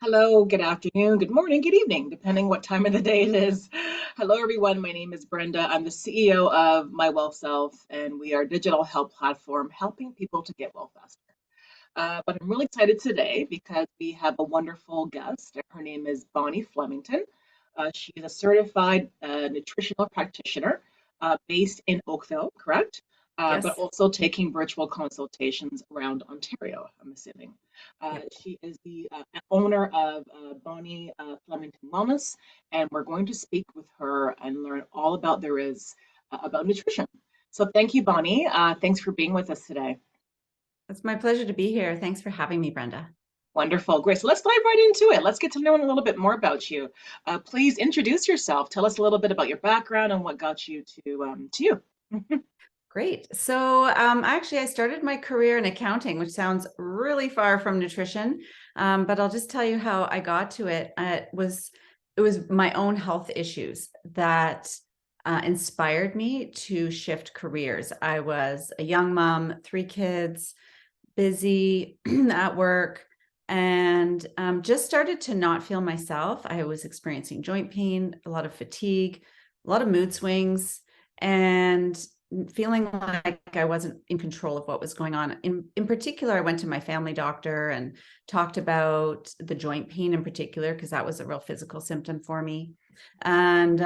Hello, good afternoon, good morning, good evening, depending what time of the day it is. Hello, everyone. My name is Brenda. I'm the CEO of My Wealth Self, and we are a digital health platform helping people to get well faster. But I'm really excited today because we have a wonderful guest. Her name is Bonnie Flemington. She is a certified nutritional practitioner based in Oakville, correct? But Yes. also taking virtual consultations around Ontario, I'm assuming. Yep. She is the owner of Bonnie Flemington Wellness, and we're going to speak with her and learn all about there is about nutrition. So thank you, Bonnie. Thanks for being with us today. It's my pleasure to be here. Thanks for having me, Brenda. Wonderful. Great. So let's dive right into it. Let's get to know a little bit more about you. Please introduce yourself. Tell us a little bit about your background and what got you to you. Great. So, actually, I started my career in accounting, which sounds really far from nutrition, but I'll just tell you how I got to it. It was my own health issues that inspired me to shift careers. I was a young mom, three kids, busy at work, and just started to not feel myself. I was experiencing joint pain, a lot of fatigue, a lot of mood swings, and feeling like I wasn't in control of what was going on. In particular, I went to my family doctor and talked about the joint pain in particular, because that was a real physical symptom for me. And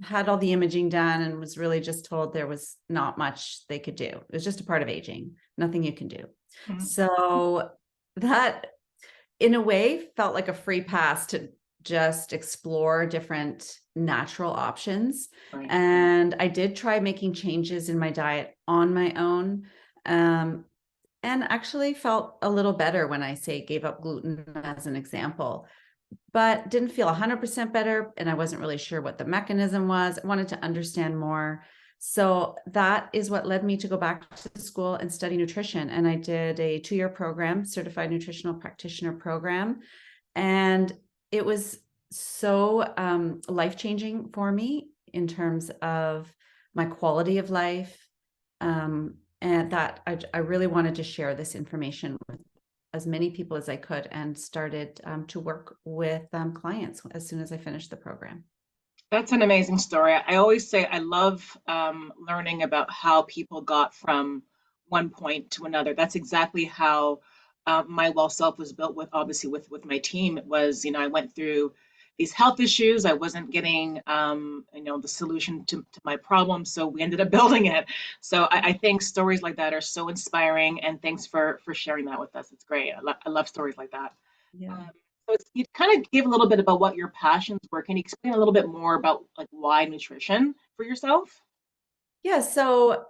had all the imaging done and was really just told there was not much they could do. It was just a part of aging, nothing you can do. Mhm. So that, in a way, felt like a free pass to just explore different natural options. Right. And I did try making changes in my diet on my own. Um, and actually felt a little better when I say gave up gluten as an example, but didn't feel 100% better. And I wasn't really sure what the mechanism was. I wanted to understand more. So that is what led me to go back to school and study nutrition. And I did a 2-year program, certified nutritional practitioner program. And it was so life-changing for me in terms of my quality of life. And that I really wanted to share this information with as many people as I could, and started to work with clients as soon as I finished the program. That's an amazing story. I always say I love learning about how people got from one point to another. That's exactly how my well self was built with, obviously, with my team. It was, I went through these health issues. I wasn't getting, the solution to my problem. So we ended up building it. So I think stories like that are so inspiring. And thanks for sharing that with us. It's great. I love stories like that. Yeah. Um, so you kind of give a little bit about what your passions were. Can you explain a little bit more about like why nutrition for yourself? Yeah, so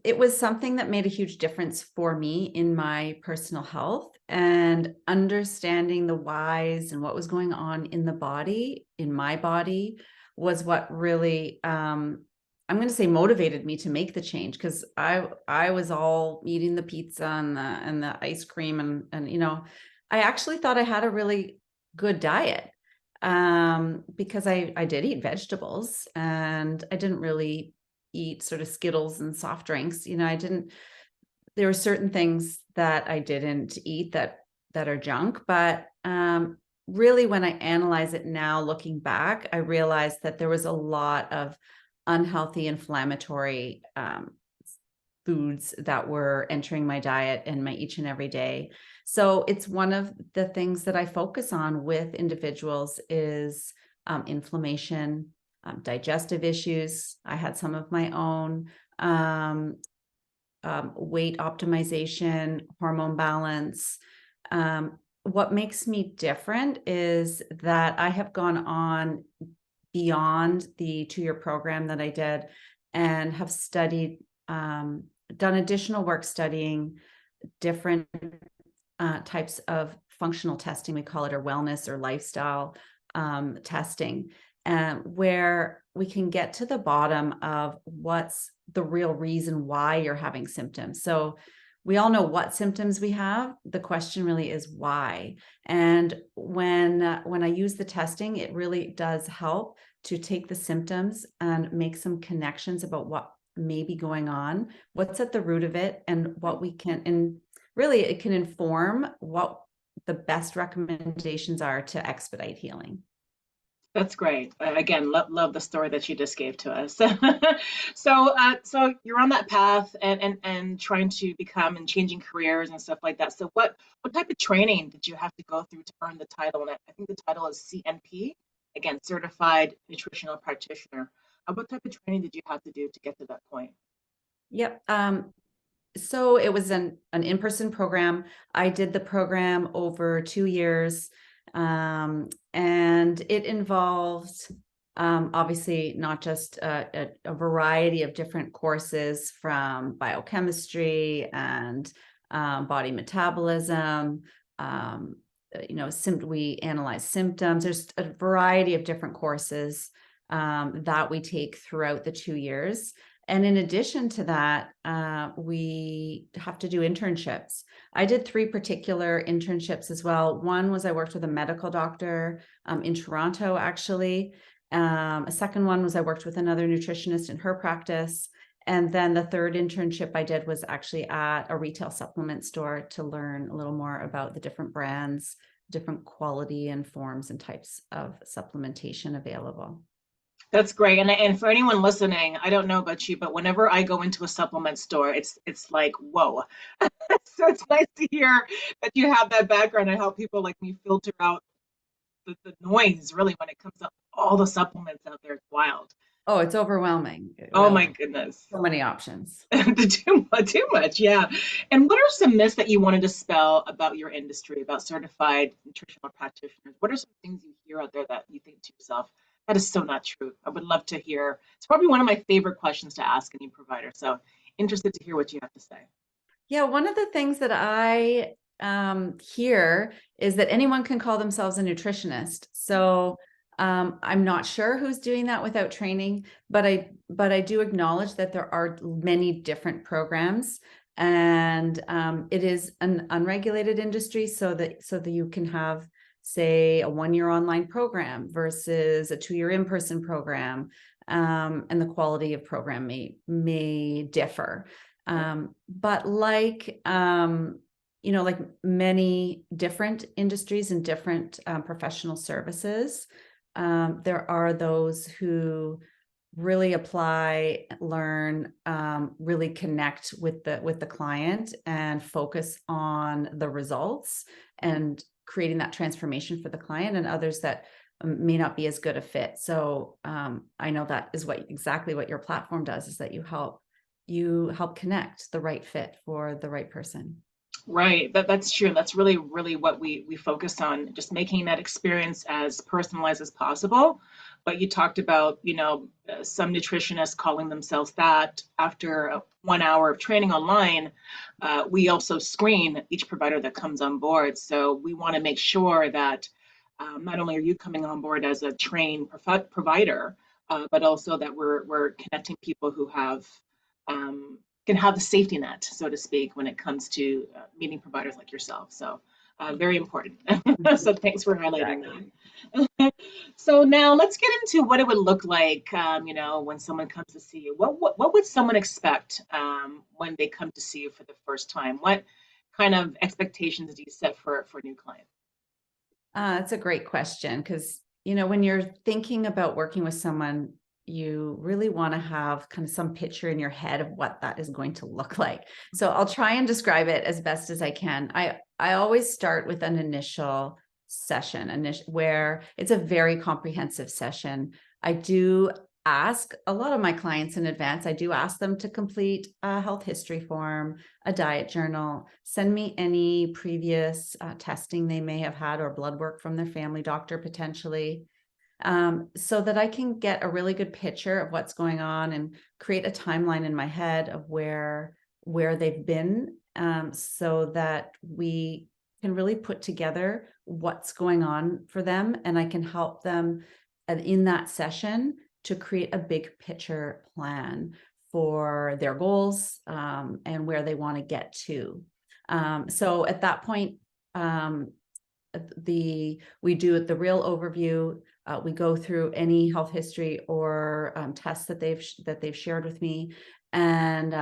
it was something that made a huge difference for me in my personal health, and understanding the whys and what was going on in the body, in my body, was what really I'm going to say motivated me to make the change, because I was all eating the pizza and the ice cream, and I actually thought I had a really good diet, because I did eat vegetables, and I didn't really eat sort of Skittles and soft drinks. I didn't, there were certain things that I didn't eat that are junk, but really when I analyze it now, looking back, I realized that there was a lot of unhealthy, inflammatory foods that were entering my diet and my each and every day. So it's one of the things that I focus on with individuals is inflammation, digestive issues. I had some of my own, um, weight optimization, hormone balance. What makes me different is that I have gone on beyond the 2-year program that I did, and have studied, done additional work studying different types of functional testing, we call it, or wellness or lifestyle testing, where we can get to the bottom of what's the real reason why you're having symptoms. So we all know what symptoms we have. The question really is why. And when I use the testing, it really does help to take the symptoms and make some connections about what may be going on, what's at the root of it, and what we can, and really it can inform what the best recommendations are to expedite healing. That's great. Again, love the story that you just gave to us. So you're on that path and trying to become and changing careers and stuff like that. So what type of training did you have to go through to earn the title? And I think the title is CNP, again, Certified Nutritional Practitioner. What type of training did you have to do to get to that point? Yep. So it was an in-person program. I did the program over 2 years, and it involved obviously not just a variety of different courses from biochemistry and body metabolism. We analyze symptoms. There's a variety of different courses that we take throughout the 2 years. And in addition to that, we have to do internships. I did 3 particular internships as well. One was I worked with a medical doctor in Toronto, actually. A second one was I worked with another nutritionist in her practice. And then the third internship I did was actually at a retail supplement store to learn a little more about the different brands, different quality and forms and types of supplementation available. That's great. And for anyone listening, I don't know about you, but whenever I go into a supplement store, it's like, whoa. So it's nice to hear that you have that background and how people like me filter out the noise really when it comes up all the supplements out there. It's wild. Oh, it's overwhelming. Oh my Well, goodness. so many options. Too much, yeah. And what are some myths that you want to dispel about your industry, about certified nutritional practitioners? What are some things you hear out there that you think to yourself, that is so not true? I would love to hear. It's probably one of my favorite questions to ask any provider. So interested to hear what you have to say. Yeah, one of the things that I hear is that anyone can call themselves a nutritionist. So I'm not sure who's doing that without training, but I do acknowledge that there are many different programs, and it is an unregulated industry, so that you can have, say, a 1-year online program versus a 2-year in-person program, and the quality of program may differ. But like many different industries and different professional services, there are those who really apply, learn, really connect with the client and focus on the results and creating that transformation for the client, and others that may not be as good a fit. So I know that is exactly what your platform does, is that you help connect the right fit for the right person. Right, that's true. That's really what we focus on, just making that experience as personalized as possible. But you talked about, some nutritionists calling themselves that after 1 hour of training online. We also screen each provider that comes on board. So we want to make sure that not only are you coming on board as a trained provider, but also that we're connecting people who um, can have the safety net, so to speak, when it comes to meeting providers like yourself. So very important. So thanks for highlighting Exactly. that. So now let's get into what it would look like, when someone comes to see you. What would someone expect when they come to see you for the first time? What kind of expectations do you set for new clients? That's a great question, because when you're thinking about working with someone, you really want to have kind of some picture in your head of what that is going to look like. So I'll try and describe it as best as I can. I always start with an initial session, where it's a very comprehensive session. I do ask a lot of my clients in advance. I do ask them to complete a health history form, a diet journal, send me any previous testing they may have had, or blood work from their family doctor potentially, so that I can get a really good picture of what's going on and create a timeline in my head of where they've been, so that we can really put together what's going on for them, and I can help them in that session to create a big picture plan for their goals, and where they want to get to. So at that point, we do the real overview. We go through any health history or tests that they've shared with me, and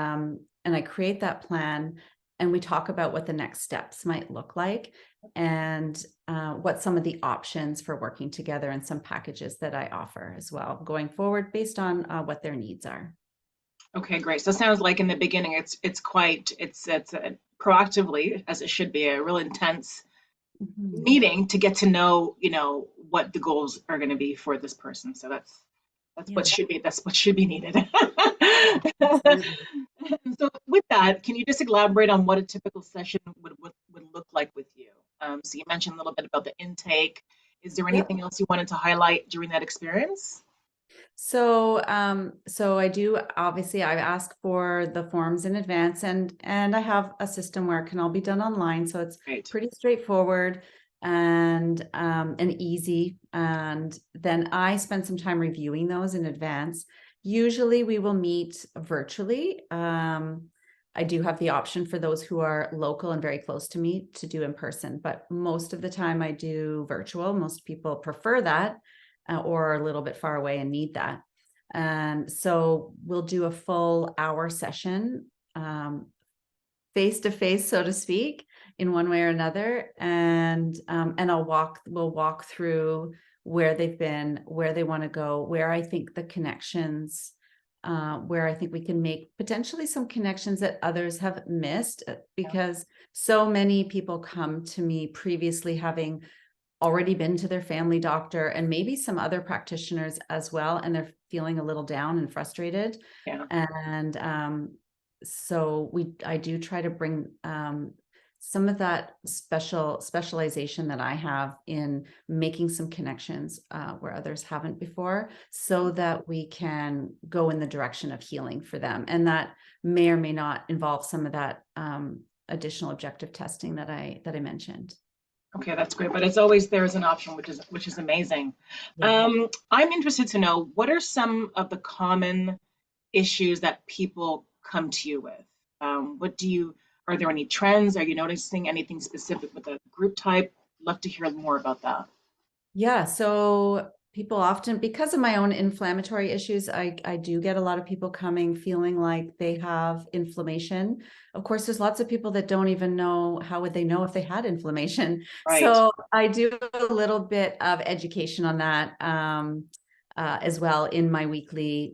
I create that plan. and we talk about what the next steps might look like, and what some of the options for working together, and some packages that I offer as well going forward based on what their needs are. Okay, great. So it sounds like in the beginning, it's proactively, as it should be, a real intense Mhm. meeting to get to know, what the goals are going to be for this person. So Yeah, that's what should be needed. absolutely. So with that, can you just elaborate on what a typical session would look like with you? So you mentioned a little bit about the intake. Is there Yep. anything else you wanted to highlight during that experience? So I do, obviously I ask for the forms in advance, and I have a system where it can all be done online. So it's Right. pretty straightforward and easy. And then I spend some time reviewing those in advance. Usually we will meet virtually. I do have the option for those who are local and very close to me to do in person, but most of the time I do virtual. Most people prefer that, or are a little bit far away and need that. And so we'll do a full hour session, face to face, so to speak, in one way or another. And we'll walk through where they've been, where they want to go, where I think the connections, where I think we can make potentially some connections that others have missed, Yeah. because so many people come to me previously having already been to their family doctor and maybe some other practitioners as well, and they're feeling a little down and frustrated. Yeah. And so I do try to bring some of that specialization that I have in making some connections where others haven't before, so that we can go in the direction of healing for them. And that may or may not involve some of that additional objective testing that I mentioned. Okay, that's great. But it's always there as an option, which is amazing. Yeah. I'm interested to know what are some of the common issues that people come to you with? Are there any trends? Are you noticing anything specific with the group type? Love to hear more about that. Yeah, so people often, because of my own inflammatory issues, I do get a lot of people coming feeling like they have inflammation. Of course, there's lots of people that don't even know, how would they know if they had inflammation? Right, So I do a little bit of education on that, as well, in my weekly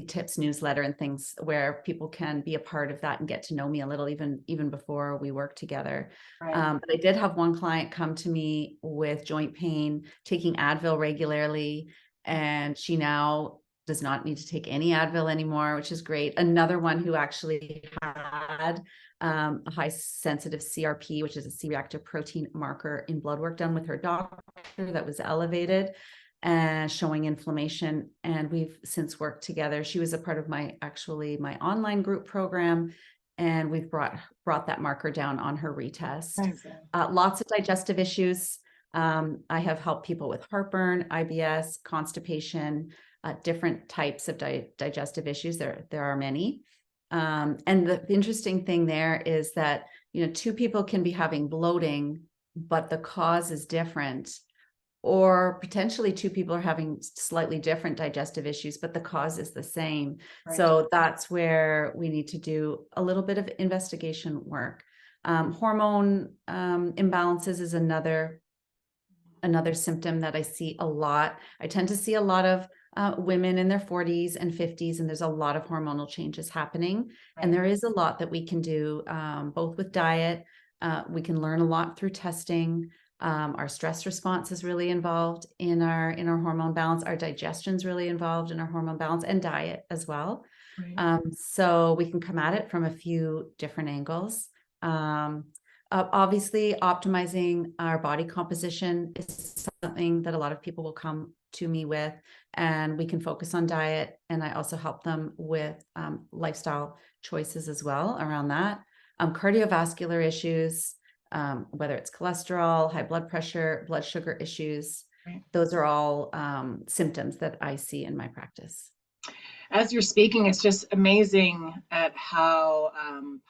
tips newsletter and things, where people can be a part of that and get to know me a little, even before we work together. right, But I did have one client come to me with joint pain, taking Advil regularly, and she now does not need to take any Advil anymore, which is great. Another one who actually had a high sensitive CRP, which is a C-reactive protein marker in blood work done with her doctor, that was elevated and showing inflammation. And we've since worked together. She was a part of my online group program, and we've brought that marker down on her retest. amazing. Lots of digestive issues. I have helped people with heartburn, IBS, constipation, different types of digestive issues. There are many. And the interesting thing there is that, two people can be having bloating, but the cause is different. Or potentially two people are having slightly different digestive issues, but the cause is the same. Right, So that's where we need to do a little bit of investigation work. Hormone imbalances is another symptom that I see a lot. I tend to see a lot of women in their 40s and 50s, and there's a lot of hormonal changes happening. And right, there is a lot that we can do, both with diet. We can learn a lot through testing. Our stress response is really involved in our hormone balance. Our digestion is really involved in our hormone balance, and diet as well. right. So we can come at it from a few different angles. Obviously, optimizing our body composition is something that a lot of people will come to me with, and we can focus on diet. And I also help them with lifestyle choices as well around that. Cardiovascular issues, whether it's cholesterol, high blood pressure, blood sugar issues, Right. those are all symptoms that I see in my practice. As you're speaking, it's just amazing at how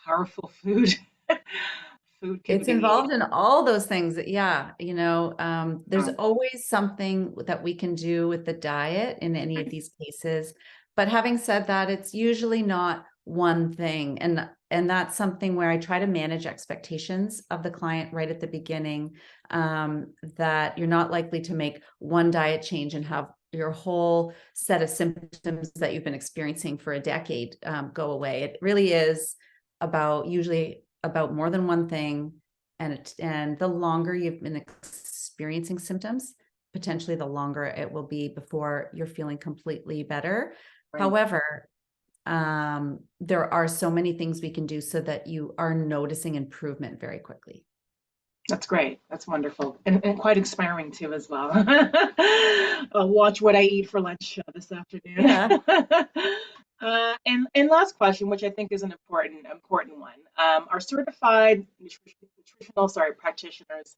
powerful food can It's be. involved in all those things. Yeah. There's Um, always something that we can do with the diet in any of these cases. But having said that, it's usually not one thing. And that's something where I try to manage expectations of the client right at the beginning, that you're not likely to make one diet change and have your whole set of symptoms that you've been experiencing for a decade go away. It really is usually about more than one thing. And the longer you've been experiencing symptoms, potentially the longer it will be before you're feeling completely better. Right. However, there are so many things we can do so that you are noticing improvement very quickly. That's great. That's wonderful. And quite inspiring too, as well. I'll watch what I eat for lunch this afternoon. Yeah. And last question, which I think is an important one. Are certified nutritional, practitioners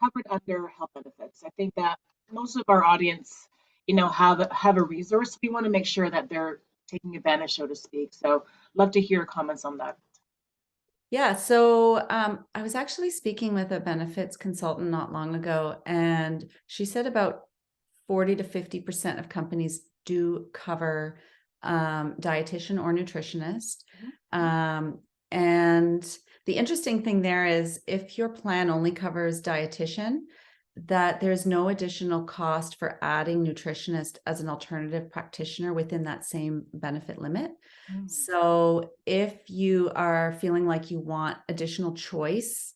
covered under health benefits? I think that most of our audience, have a resource. We want to make sure that they're taking advantage, so to speak. So love to hear comments on that. Yeah, so I was actually speaking with a benefits consultant not long ago, and she said about 40 to 50% of companies do cover dietitian or nutritionist. And the interesting thing there is if your plan only covers dietitian, that there's no additional cost for adding nutritionist as an alternative practitioner within that same benefit limit. So if you are feeling like you want additional choice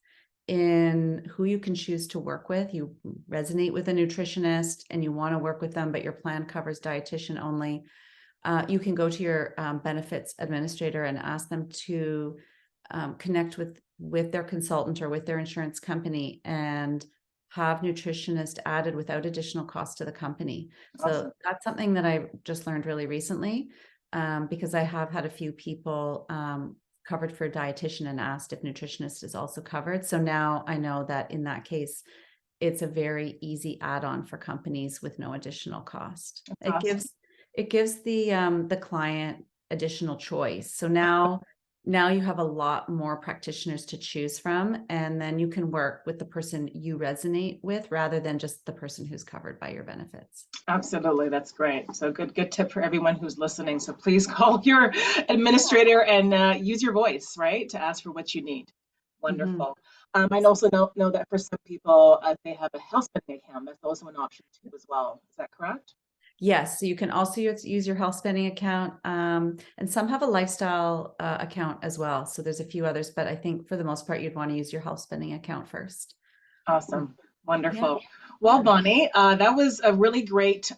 in who you can choose to work with, you resonate with a nutritionist and you want to work with them, but your plan covers dietitian only, you can go to your benefits administrator and ask them to connect with their consultant or with their insurance company and have nutritionist added without additional cost to the company. Awesome. So that's something that I just learned really recently, because I have had a few people covered for a dietitian and asked if nutritionist is also covered. So now I know that in that case, it's a very easy add-on for companies with no additional cost. That's awesome. It gives the client additional choice. So now you have a lot more practitioners to choose from, and then you can work with the person you resonate with rather than just the person who's covered by your benefits. Absolutely, that's great. So good tip for everyone who's listening. So please call your administrator and use your voice, right, to ask for what you need. Wonderful. I also know that for some people, they have a health spending account. That's also an option too, as well. Is that correct? Yes, so you can also use your health spending account, and some have a lifestyle account as well. So there's a few others, but I think for the most part, you'd want to use your health spending account first. Awesome. Wonderful. Yeah. Well, Bonnie, that was a really great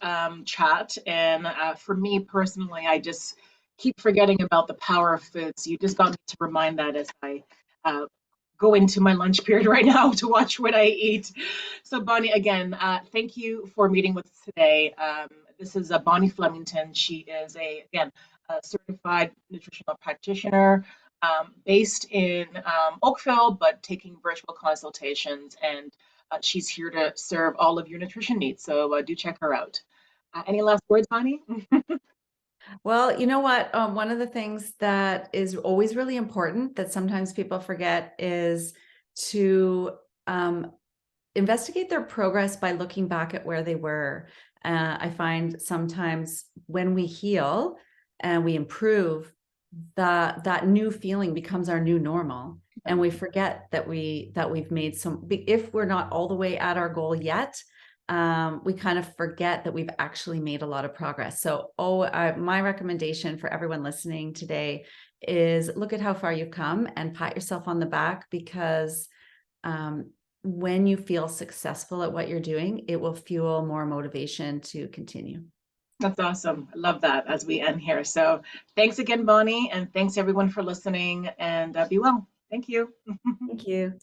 chat. And for me personally, I just keep forgetting about the power of foods. You just got me to remind that as I uh, go into my lunch period right now to watch what I eat. So, Bonnie, again, thank you for meeting with us today. This is Bonnie Flemington. She is again, a certified nutritional practitioner based in Oakville, but taking virtual consultations. And she's here to serve all of your nutrition needs. So do check her out. Any last words, Bonnie? Well, you know what? One of the things that is always really important that sometimes people forget is to investigate their progress by looking back at where they were. I find sometimes when we heal and we improve, that new feeling becomes our new normal, and we forget that we've made some. If we're not all the way at our goal yet, we kind of forget that we've actually made a lot of progress. So, my recommendation for everyone listening today is look at how far you've come and pat yourself on the back, because when you feel successful at what you're doing, it will fuel more motivation to continue. That's awesome. I love that as we end here. So thanks again, Bonnie, and thanks everyone for listening, and be well. Thank you. Thank you.